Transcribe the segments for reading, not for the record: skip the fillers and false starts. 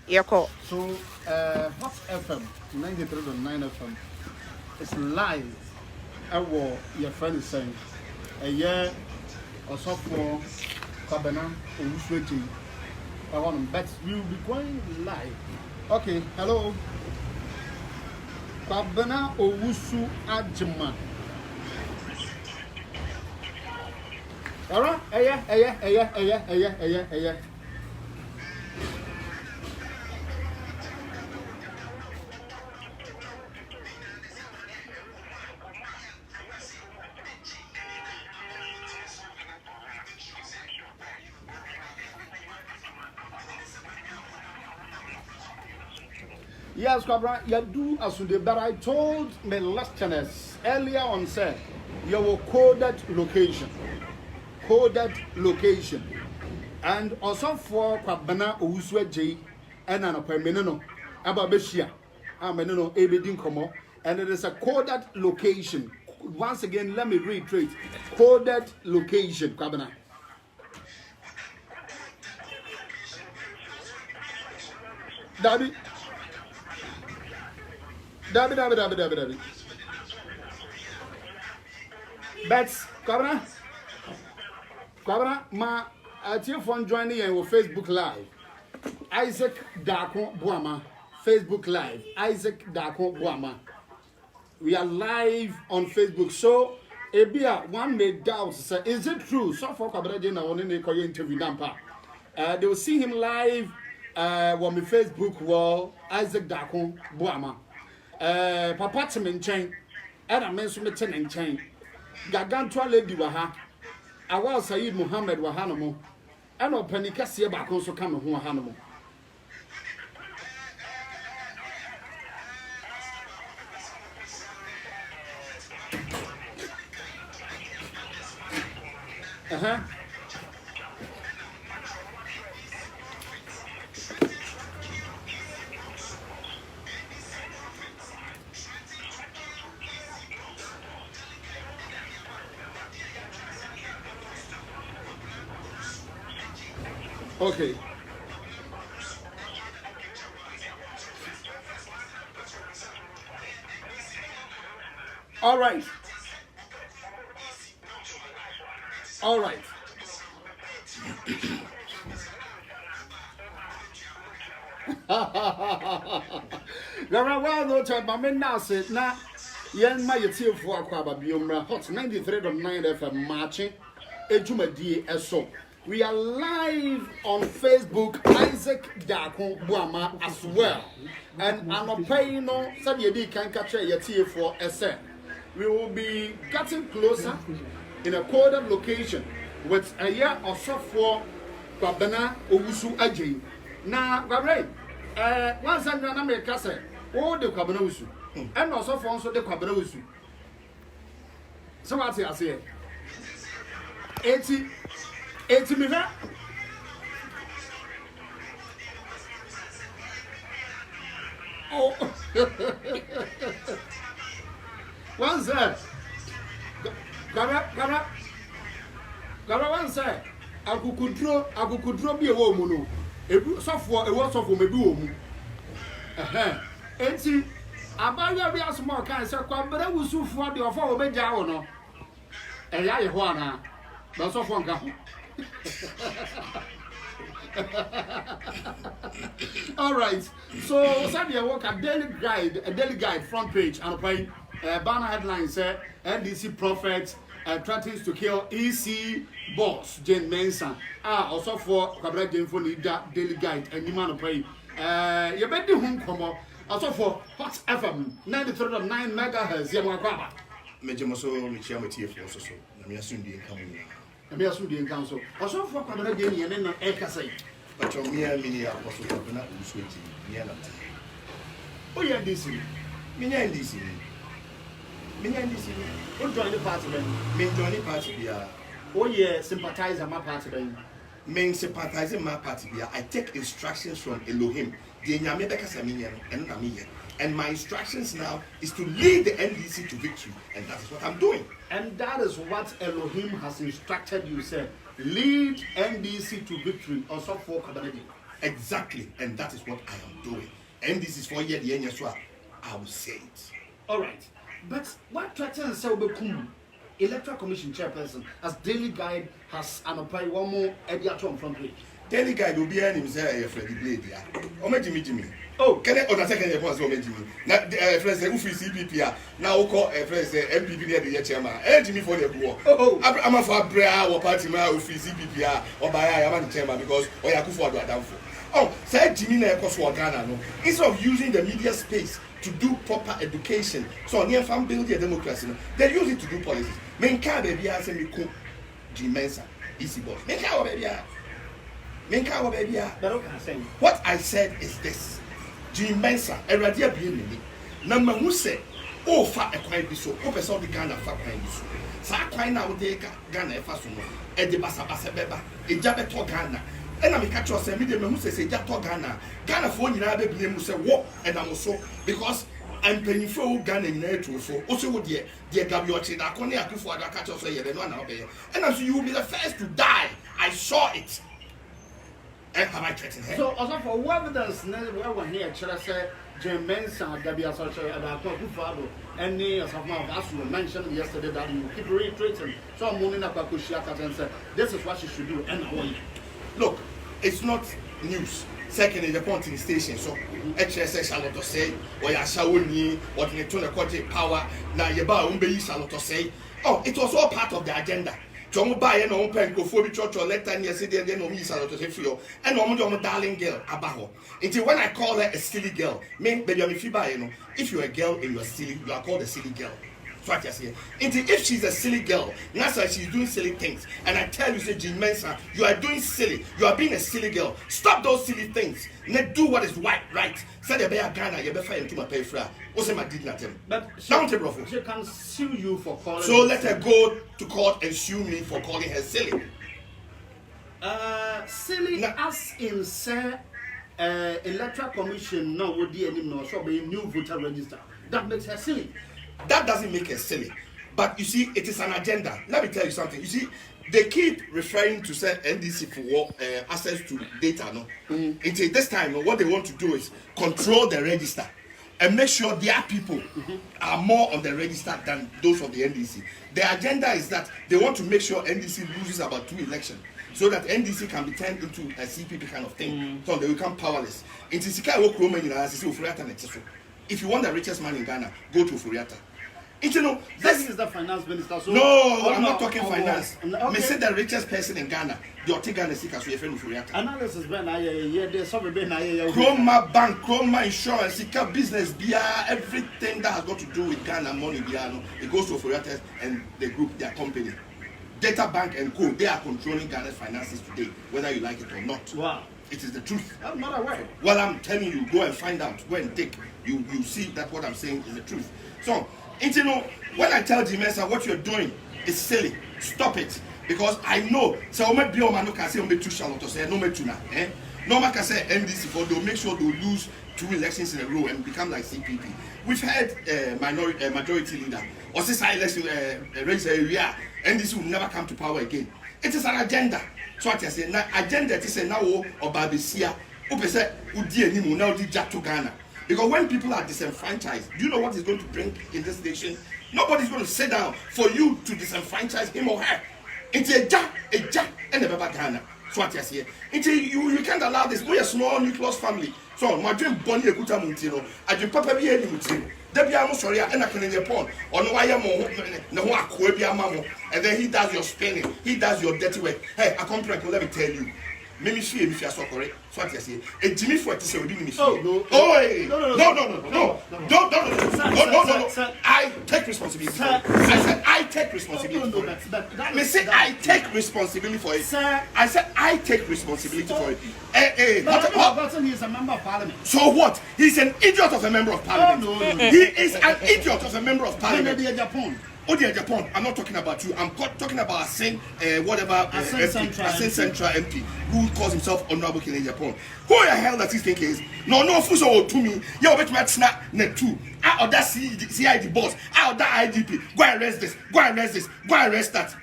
Yako. So, Hot FM 93.9 FM is live. Your friend is saying, a year or so for Kabana or Switching. But we will be going live. Okay, hello. Kabana Owusu Ajima. Alright, Yes, Kabra, you do as you did, but I told my listeners earlier on, said you will coded location. Coded location. And also for Kabana Owusu J and an Apamenino, Ababeshia, Amenino, Ebedin Komo, and it is a coded location. Once again, let me reiterate coded location, Kabana. Dabi. But Kabana, ma your phone joining you with Facebook Live. Isaac Dako Buama, Facebook Live. Isaac Dako Buama. We are live on Facebook. So, Ebia, one may doubt, say, is it true? So for Kabana Jena on the interview Nampa. They will see him live on my Facebook wall, Isaac Dako Buama. Papa Timin Adam Mensumetin and Chain. Gagantua Lady Waha. Awal Sayyid Muhammad Wahanamo. And no Penicassia back also come who Hanamo. Okay. All right. All right. Well, no time, my men now said, nah, yen my tear for Aquaba Biomra Hot 93.9 FM marching, Ejuma D. So. We are live on Facebook, Isaac Dako Buama as well. And I'm paying no Sabi can capture your tier for SN. We will be getting closer in a coded location with a year or so for Kabana Owusu Aji. Now, Gabriel, once I'm going to make a say, oh, the Kabana Usu, and also for the Kabana Usu. So, what's I say? 80 me that. Oh, one sir. Gara, one sir. I could control be a woman. A software, a word of a woman. And see, about your small cancer, but I was so for the offer of a jaw. And I, Juana, that's off one couple. All right. So, Sadia work a daily guide front page and banner headline said NDC prophet threatens to kill EC boss Jane Mensah. Also for Kabra Jane for daily guide and demand pay. You bet the home come also for Hot FM 93.9 megahertz. Yamakwaba. Mejamoso, Michiamati, also so. I'm assuming coming. And we are soon in council. Also for Kabra Jane and then Ekasai. But your mere mini apostle Kabana was waiting. Oh, yeah, this is Minya and DC. Who join the party then? Main joining party beer. Oh, yeah, sympathize on my party then. Main sympathizing my party beer. I take instructions from Elohim. The Nyamebeka Saminian and Namiya. And my instructions now is to lead the NDC to victory. And that is what I'm doing. And that is what Elohim has instructed you, sir. Lead NDC to victory. Also for Kabana. Exactly, and that is what I am doing. And this is for year the end, so I will say it. All right. But what threaten say obekum Electoral Commission chairperson as Daily Guide has an opinion one more editor on front page. Daily Guide will be an himself Freddie Blade. Jimmy. Oh, can I on second year was Jimmy? Now friends say Ufi CPP now call friends MPP near the chairman. Jimmy for the war. Oh, I'm a for Brea or party ma Ufi CPP or by I am the chairman because or Yakufu do Adamfo. Oh, said Jimmy na Ekoswa Ghana no. Instead of using the media space to do proper education, so near fan build their democracy, they use it to do policies. Menka baby I say me cook Jimensa, easy boss. Menka baby. What I said is this. Jimensa, a radia being me. Number who said, oh, fat a quite be so, open all the Ghana fat quite be so. Sa quite now take Ghana fasuno, and the Basa Beba, a Jabeto Ghana. And I'm a catch us a medium who says a Jato Ghana. Ghana for you now, baby, who say, walk, and I'm also because I'm paying for Ghana in there too. So also, dear Gabriel, I can't have for the catch us a one out there. And as you will be the first to die, I saw it. And have I threatened her? So, also for what evidence, we're here, shall I say, Jim Mensa, Gabia Social, and our Fado, and as of now, as you mentioned yesterday, that you keep reiterating. So I'm moving up Kushiaka and said, this is what she should do, and I want. Look, it's not news. Second is the point in the station. So, HSS Charlotte say, or Yashawuni, or the Tuna Cote power, now Yaba Umbe Charlotte say. Oh, it was all part of the agenda. Jomo buy an open go for church or let time yesterday and then no miss out of the and no darling girl abaho. Until when I call her a silly girl, me baby I'm fiba, you know. If you're a girl and you're silly, you are called a silly girl. So what I say. Until if she's a silly girl, that's why she's doing silly things. And I tell you, say Jean Mensa, you are doing silly, you are being a silly girl. Stop those silly things. Let do what is right. Say the bear Ghana, you better into my pay fra. What's my did not him? But don't take bro. She can sue you for calling. So let her go to court and sue me for calling her silly. Silly as in say Electoral Commission no would be anymore, so be new voter register. That makes her silly. That doesn't make her silly. But you see, it is an agenda. Let me tell you something. You see, they keep referring to say NDC for access to data. No, Until this time, what they want to do is control the register and make sure their people are more on the register than those of the NDC. The agenda is that they want to make sure NDC loses about 2 elections so that NDC can be turned into a CPP kind of thing. So they become powerless. If you want the richest man in Ghana, go to Furiata. You know, this is the finance minister. So no, I'm not talking finance. Me say the richest person in Ghana, the Ortega Nesika, so your friend Furiata. Analysis ben aye, there's some ben aye. Chroma Bank, Chroma Insurance, Sika business, everything that has got to do with Ghana money, it goes to Furiata and the group, their company. Data Bank and Co, they are controlling Ghana's finances today, whether you like it or not. Wow. It is the truth. I'm not aware. Well, I'm telling you, go and find out. Go and take. You see that what I'm saying is the truth. So, you know, when I tell Jimensa what you're doing is silly, stop it. Because I know. So, I be no can say two Charlotte say no me tuna. No man can say NDC for they'll make sure they'll lose 2 elections in a row and become like CPP. We've had majority leader. Or since I election raise area, NDC will never come to power again. It is an agenda. So what I say, now agenda is now or Babisia. Upe say udi enimu now di jack to Ghana. Because when people are disenfranchised, do you know what is going to bring in this nation? Nobody's going to sit down for you to disenfranchise him or her. It's a jack, and a Baba Ghana. So what I say, you can't allow this. We're a small nucleus family. So my dream Bonnie Kuta Muntino, I dream Papa Bia Mutino. Debbie Amos sorry, and I can in the pond. Or no, I am no Aquabia and then he does your spinning, he does your dirty work. Hey, I come let me tell you. Maybe see if you are so correct. So what I say, a Jimmy for it is already me. Oh no! No. I take responsibility. I said I take responsibility for it. Me say I take responsibility for it. I said I take responsibility for it. But he is a member of parliament. So what? He's an idiot of a member of parliament. No. He is an idiot of a member of parliament. Japan. Oh, dear Japan, I'm not talking about you. I'm talking about Asen Central MP who calls himself Honorable King in Japan. Who the hell does he think he is? No, Fuso to me. You're bet me snap net 2. Out of that CID boss, out of that IDP. Go and arrest this, go and arrest that.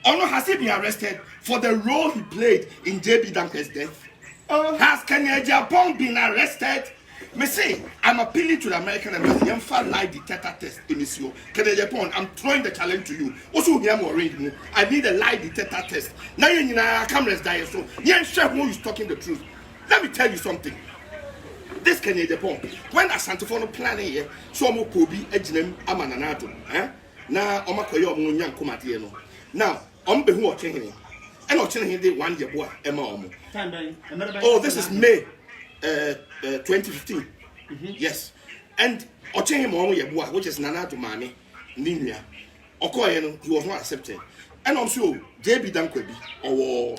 Or no, has he been arrested for the role he played in JB Dunker's death? Has Kenya Japan been arrested? Me say, I'm appealing to the American embassy. I'm for lie detector test in this year. Kenya Japan, I'm throwing the challenge to you. Also, here more ring. I need a lie detector test. Now you know cameras die so. Yeah, sure who is talking the truth. Let me tell you something. This Kenya Japan, when Asante for no planning here, so mo Kobi ejinem amananato. Na omakoyo mo nyan komate no. Now, be who watching him. And watching him dey 1 year boy Emma. Oh, this is May 2015. Yes. And watching him on your boy, which is Nana to Mane, Ninia. Okoye, he was not accepted. And also JB Dankwebi or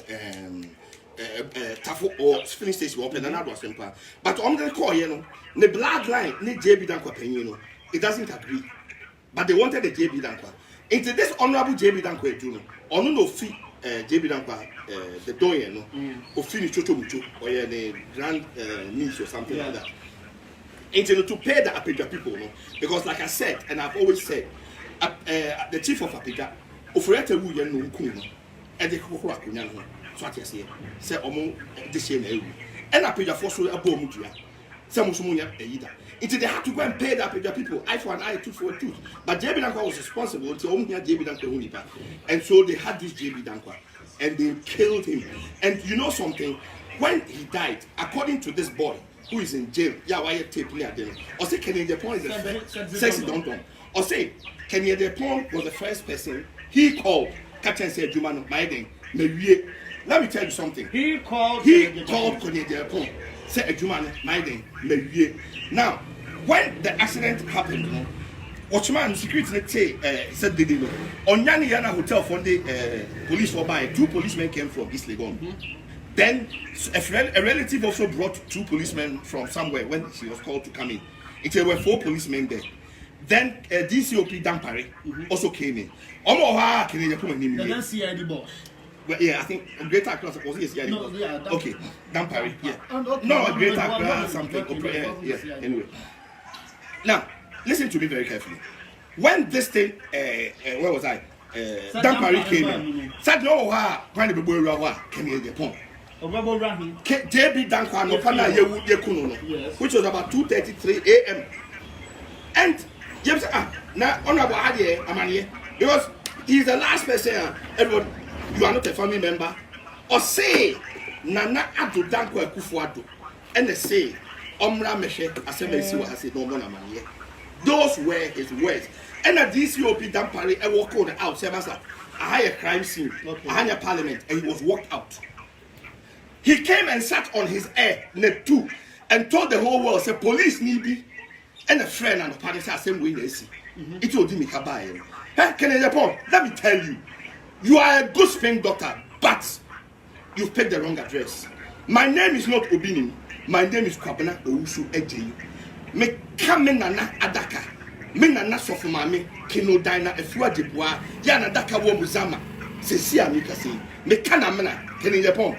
Tafo or filling station open and was simple. But on the call, the blood line, need JB Dankwa, it doesn't agree. But they wanted the JB Dankwa. Into this honorable JB Dankwa, Juno, or no fee. JB Dankwa, the doyen, or finish Chocho Mucho, or the grand niece or something like that. It's to pay the Apega people, no? Because, like I said, and I've always said, the chief of Apega, Ofrete Wuyan no Kuno, and the Kokurakunan, so I say, say, Omo, the same, and Apega for so a bomutia, some Sumuya, either. They had to go and pay the Apega people, eye for an eye, tooth for a tooth. But JB Dankwa was responsible until JB Dankwa. And so they had this JB Dankwa and they killed him. And you know something? When he died, according to this boy who is in jail, why tape or say Kenya Japan is the sexy don't. Or say Kenya Japan was the first person he called Captain said Jumano Biden. Let me tell you something. He called Kenya Japan. Said Jumano Biden. Now, when the accident happened, Watchman security said they did. On Yani Yana Hotel for the police were by 2 policemen came from East Legon. Then a relative also brought 2 policemen from somewhere when she was called to come in. There were 4 policemen there. Then DCOP Dampare also came in. The CID boss. Well, yeah, I think Greater Accra was it CID? No, yeah, okay, Dampare, yeah. Okay. No, Greater Accra something. Yeah. Anyway, now listen to me very carefully. When this thing, where was I? Dampare came in. Said no, when the boy came in the pond. JB Dankwa no pana yekuno, which was about 2:33 a.m. And James now honorable Adie Amanie, because he's the last person. Everyone, you are not a family member. Or say Nana Adu Dankwa Kufuado, and they say Omra Meshe Asemesi was said no more Amanie. Those were his words. And at DCOP Dampare, I walked on out. A higher crime scene, a higher parliament, and he was walked out. He came and sat on his air, net 2, and told the whole world, say, police need be, and a friend and a party say, same way they see. It will do me kabaye. Hey, Kenya Japan, let me tell you, you are a good spring doctor, but you picked the wrong address. My name is not Obinim. My name is Kwabena Owusu Eji. Me kame nana adaka. Me nana sofumame kino dina efua debua ya na adaka wo muzama. Sesi amika say. Me kana mena Kenya Japan.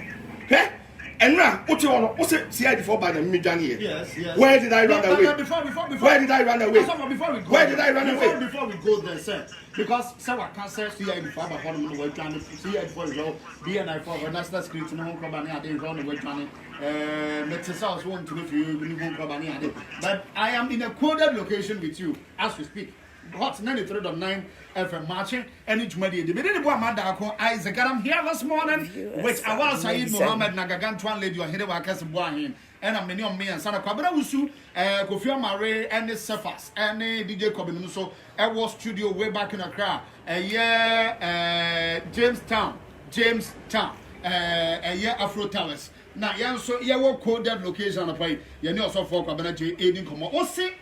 Hey? And now, what you want? What's it? CID for by the midjan here. Yes. Where did I run away? Before. Where did I run away? Where did I run away? Before we go there, sir. Because someone can say CID for by one of the way planning. CID for the BNI for national security. No company I didn't run away planning. Metesas want to know if you won't company I did. But I am in a coded location with you as we speak. Hot 93.9 FM marching and each media. The minute boy Mandako Isaac, I'm here this morning with Awal Said Mohammed Nagagan lady or Hidden Wakas Boahin and a many of me and Sana Kwabena Wusu, Kofi Amare and the Cephas and DJ Kobinuso. I was studio way back in Accra. Jamestown, a year Afro Towers. Now, yeah, so you will code that location of a you know, so for Kwabena J. Aiding Como. Or say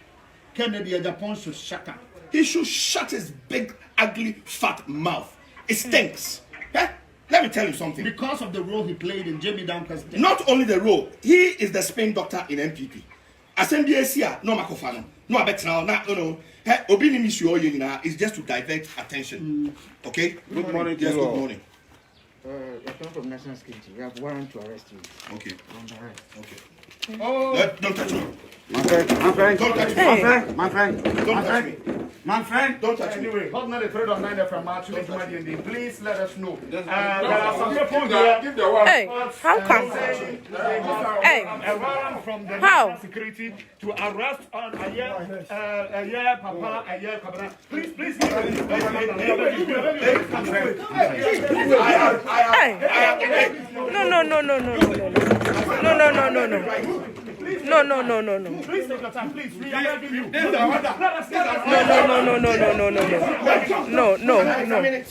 Kennedy Japan should shut up. He should shut his big, ugly, fat mouth. It stinks. Let me tell you something. Because of the role he played in Jamie Duncan's death. Not only the role, he is the Spain doctor in MPP. Asendia no makofano, no abetna, no. Obini Mishu is just to divert attention. Okay? Good morning. Yes, good morning. You're from National Security. We have warrant to arrest you. Okay. On the right. Okay. Don't touch me. My friend. Don't touch me. My friend. Don't touch me. My friend. Don't touch me. Anyway, hot 93 on 9 from March. Please let us know. There are some people here. Hey, how come? Hey, From the how? security to arrest on a year, Papa, a year, Kabana. Please. Hey, no. Please take your time, please. We are begging you. No.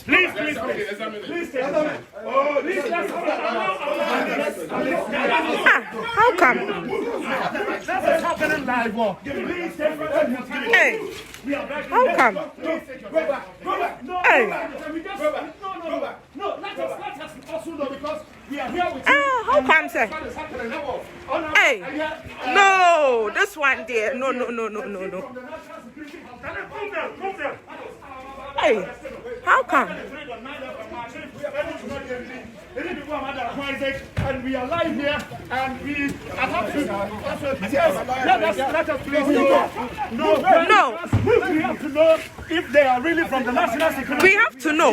Please take your time. Oh, please, How come? that's happening live. Please take your time. Hey, how come? Go back. No, Hey. No, let us also know because we are here with you. How come, sir? What is happening now? Hey, no, this one there. No. Hey, how come? And we are live here, and we are happy. Let us please know. No. We have to know if they are really from the national security. We have to know.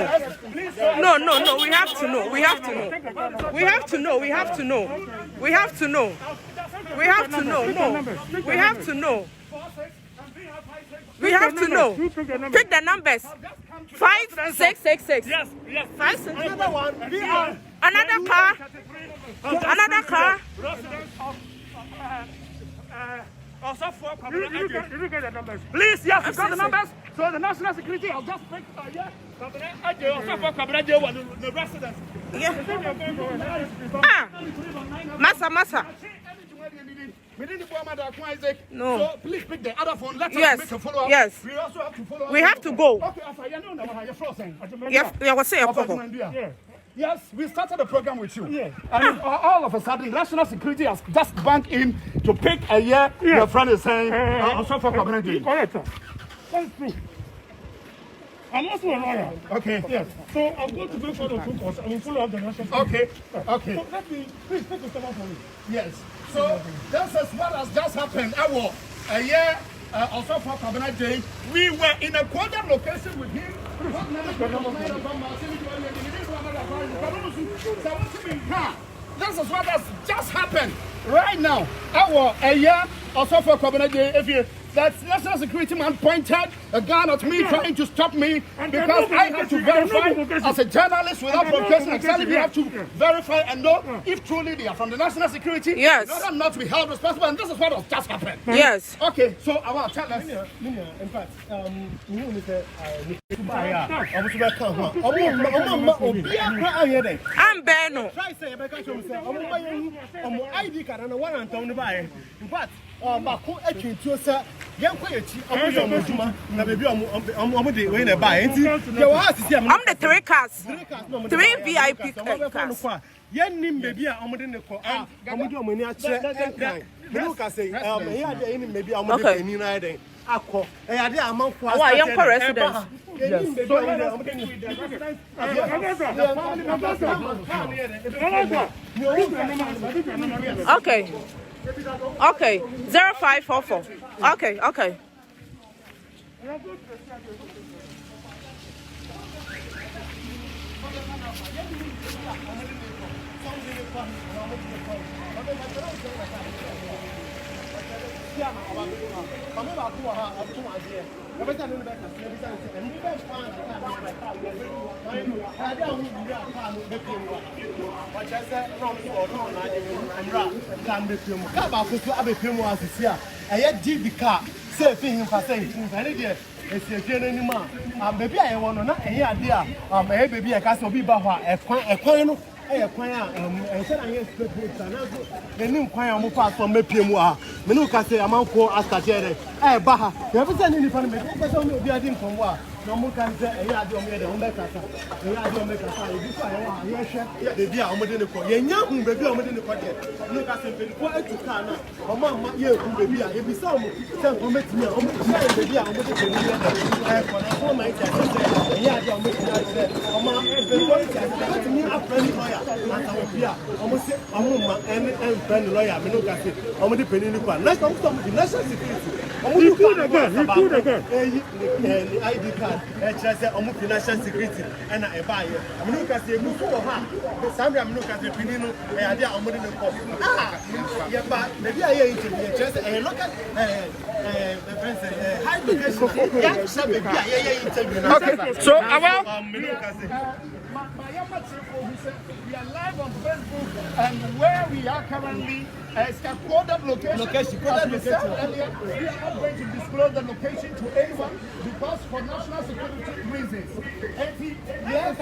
No. We have to know. Pick the numbers. 5666. Yes. 5 Another one. We are Another car. also for you get the numbers. Please, yes, you got the numbers. So the national security has just picked the residents. Yeah. Massa. No. So please pick the other phone. Let us make a follow-up. Yes. We also have to follow up. We have to go. Okay, Yes, we started the program with you. Yeah. And all of a sudden, national security has just banked in to pick a year. Yeah. Your friend is saying, also for community. Correct. That's true. I'm also a lawyer. Okay. Yes. So I'm going to go for the two course. I mean, follow up the national. Okay. So let me, please take the step up for me. Yes. So this is what has just happened. A year also for Cabinet Day, we were in a quota location with him. This is what has just happened right now. A year also for Cabinet Day. If you that national security man pointed a gun at me, trying to stop me because I have to verify as a journalist without provocation. Exactly, we have to verify and know if truly they are from the national security. Yes. In order not to be held responsible, and this is what has just happened. Yes. Okay, so I want to tell us. In fact, I'm Beno. Bako atwintuo sɛ yɛnkɔ yɛkyi ɔmo yɛ ɔmo adwuma na baabi ɔmo de wei na ɛbaa nti yɛ wɔ ha sisi a I'm the 3 cars. 3 VIP cars. yɛnnim baabi a ɔmo de ne kɔ a ɔmo de ɔmo ani akyerɛ ɛnkran menu ka sɛ ɛyɛ ade yɛnnim baabi a ɔmo de ani na ayɛ dɛn akɔ ɛyɛ ade a amanfo Oh, I am for residents. yɛnnim baabi a ɔmo de ne Okay. 0544. Okay. kasa wo bia almost amuma and friend lawyer me no kase almost penny ni kwa next time the national security almost you could again ID card just almost financial security and e buy me no kase mu for ha Sandra me no kase penny no e ade almost no ko yeah ba maybe I interview just a look at high education yeah interview okay so our we are live on Facebook and where we are currently is a coded location. As we said earlier, we are not going to disclose the location to anyone because for national security reasons. Yes,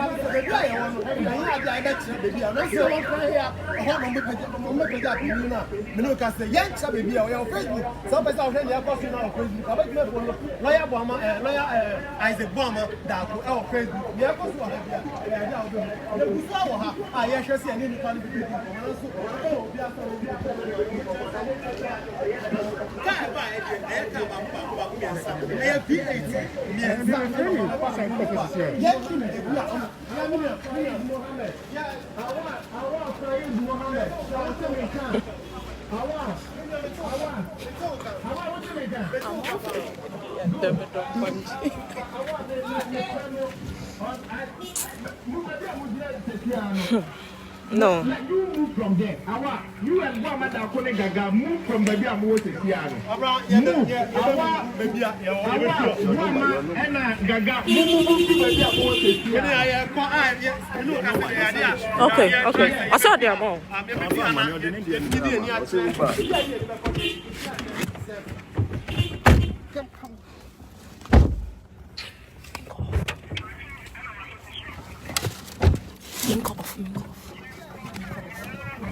No. You move from there. You and Mama Gaga move from the Bia Moses Piano. Move. Okay. I saw the amount.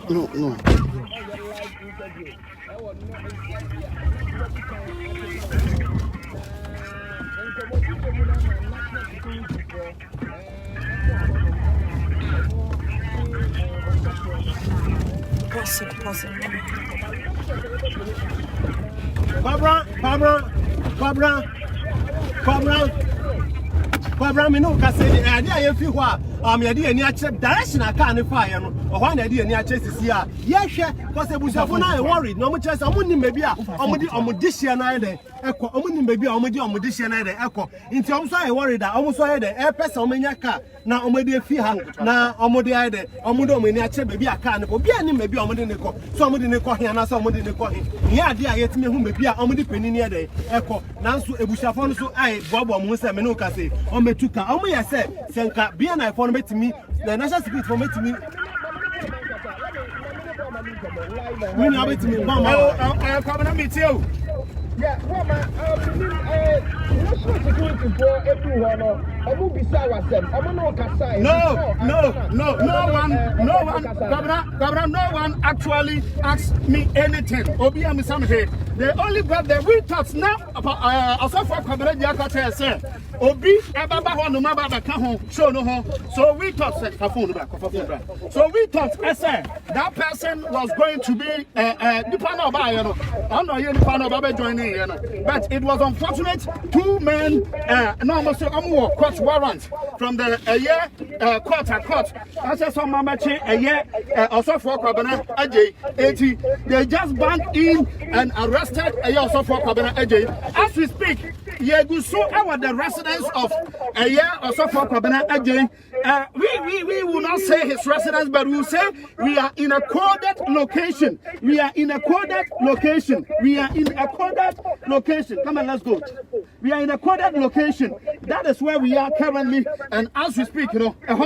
No. Barbara, me no kase the idea you feel what me dey any ache direction aka ne fire no o na dey any ache sisi a ye hwe cause ebusafo na worried no mo chese omo ni mebi a omo di hye na dey ekọ omo ni mebi a omo di hye na dey ekọ nti omo so worried a omo so dey e person omo nya ka na omo dey fi ha na omo dey dey omo do omo ni ache bebi aka ne ko bia ni mebi omo dey ne ko so omo dey ne ko hia na so omo dey ne ko hi ye ade a yetime hu mebi a omo dey penini e dey ekọ nanso ebusafo no so ai bobo mo se me no kase metuka omo ya se senka bia na ifo no betimi na national security for betimi we na betimi mama come na meet you yeah woman national security for everyone omo bisa wasem omo no kasa no one actually asked me anything obi am something they only got the we thoughts now also for Kabra Diakata say obi ebaba ho no maba ka ho show no ho so we thought so we thought that person was going to be the panel by you know I know you panel baba joining you know but it was unfortunate two men no almost court warrant from the court I said some mama a year also for Kabana AJ 80 they just banked in and arrested also for Kabana AJ as we speak Yeguso our the residence of a year also for Kabana AJ we will not say his residence but we will say we are in a coded location come on let's go we are in a coded location that is where we are currently and as we speak you know so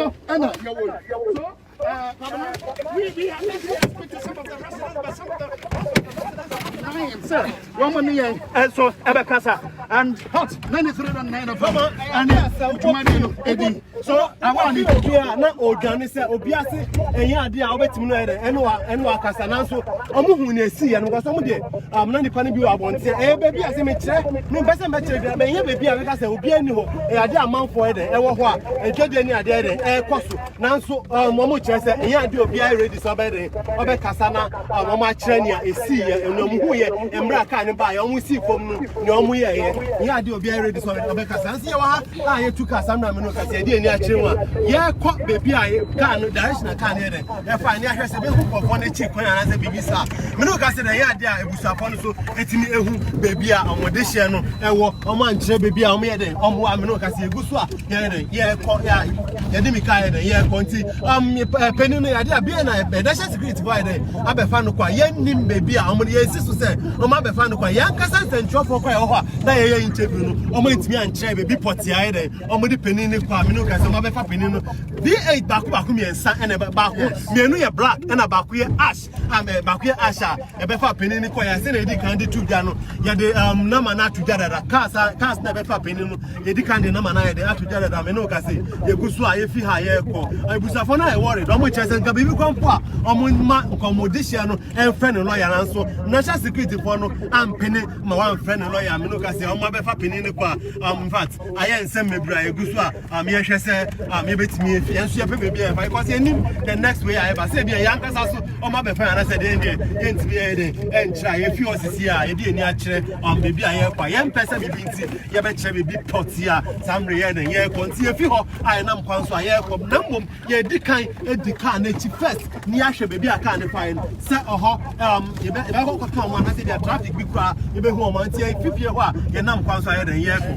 we have to speak to some of the residents but some of the sir one money so Ebekasa and hot 93.9 of and so I want you to na odwane se obiase eya ade a obetimi no ere eno akasa nanso omo hu na esi ya no because omo de na nipa ne bi wa bonte bebi ase me kire no pese me kire be nya bebi a me kasa obi ani ho ade amanfo ede ewo ho a edwede ni ade ede koso nanso omo kire se eya ade obi ai ready so be de obe kasa na omo a kire ni a esi ye eno mu hu ye emra ka ne ba ye omo si fom no ne omo ye ye eya ade obi ai ready so obe kasa nsi ye wa ha a ye tu kasa na me no kasa ade ni achirwa ye ko baby aye kan direction kan here dey e fa ni ahwese be hu kofo na chi kwan ana se bibi sa me no ka se dey ya dey a ebusafo no so etimi ehu baby a omode hye no ewo omo anchire baby a omo ye dey omo a me no ka se egusu a ye dey ye ko ya ye dey mi ka ye dey ye ko nti peni no ya dey a bi na be da security boy dey abefa no kwa ye nim baby a omo ye sisu se omo abefa no kwa yan kasa ntentro for kwa ye ho a na ye interview no omo etimi anchire baby poti aye dey omo di peni ni kwa me no ka se omo abefa peni no V8 baku mi ensa ene baku mienu ye black ena baku ye ash baku ye ash a ebefa peni ni kwa ya se na edi kan di tuja no ya de nama na tuja da cars na ebefa peni no edi kan di nama na ye de atuja da me no ka se ye gusu a ye fi ha ye ko ebusafo na ye worry do mo chese nka bibi kwampo a omo ma nkomodisia no enfe ne lawyer na so national security for no ampene ma wan fe ne lawyer me no ka se omo abefa peni ni kwa in fact aye nsem mebra ye gusu a me ye hwese me betimi efi enso ye pepe bi e fa because enim the next way I ever say bi yan kasa so omo abefa na say dey entimi ye dey entra ye fi osisi a ye dey ni a kire baby a ye kwa ye mpese bibi nti ye be kire bibi poti a samre ye dey ye ko nti ye fi ho aye nam kwan so aye ko na mbom ye dikan edikan na chi first ni ahwe baby a kan ne fa ye se oho ye be ko ko to omo na say the traffic bi kwa ye be hu omo nti ye fifie ho a ye nam kwan so aye dey ye ko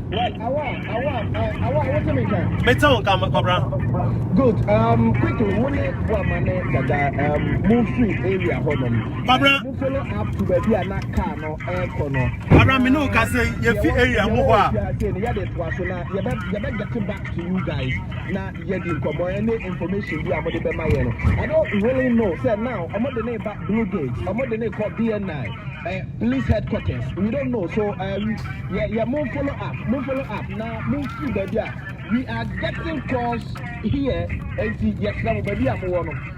Right, what's the meantime? Metal come Cobra. Good. Quickly, move through area honum. Cobra. Move follow up to baby and not car no air corner. Cobra, me no can say you fit area move. You get back to you guys. Now you didn't come any information you are going to be I don't really know. Say now, I'm not the name back Blue Gate. I'm not the name called BNI. Police headquarters. We don't know. So move follow up. Now move through the we are getting calls here and yes now baby I'm one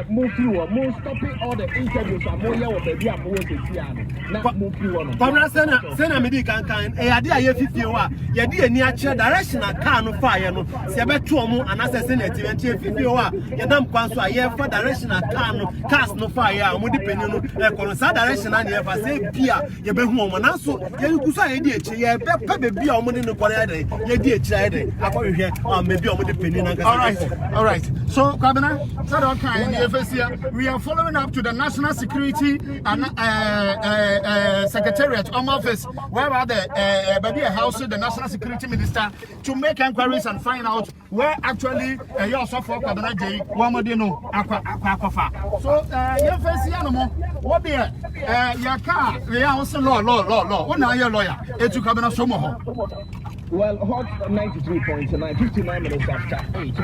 move through move stopping all the interviews and more here baby I'm going to see now move through one Pamela sena me di kan ade aye fifie wa ye di ani a kire direction a car no fire no se be to omo anase senate event fifie wa ye dam kwan so aye for direction a car no cars no fire omo di peni no e ko no sa direction na ye fa se bia ye be hu omo na so ye guso aye di echi ye be pa be bia omo ni no kware ade ye di echi ade akọhwehwe me bia omo di peni na ngasa all right so Kwabena said okay in the FSC we are following up to the National Security and Secretariat office where are the baby house the National Security Minister to make inquiries and find out where actually you also for Kwabena J Wamodino akwafa so FSC no mo what there your car we are also law what na your lawyer etu Kwabena so mo ho. Well, hot 93.9, 59 minutes after 8.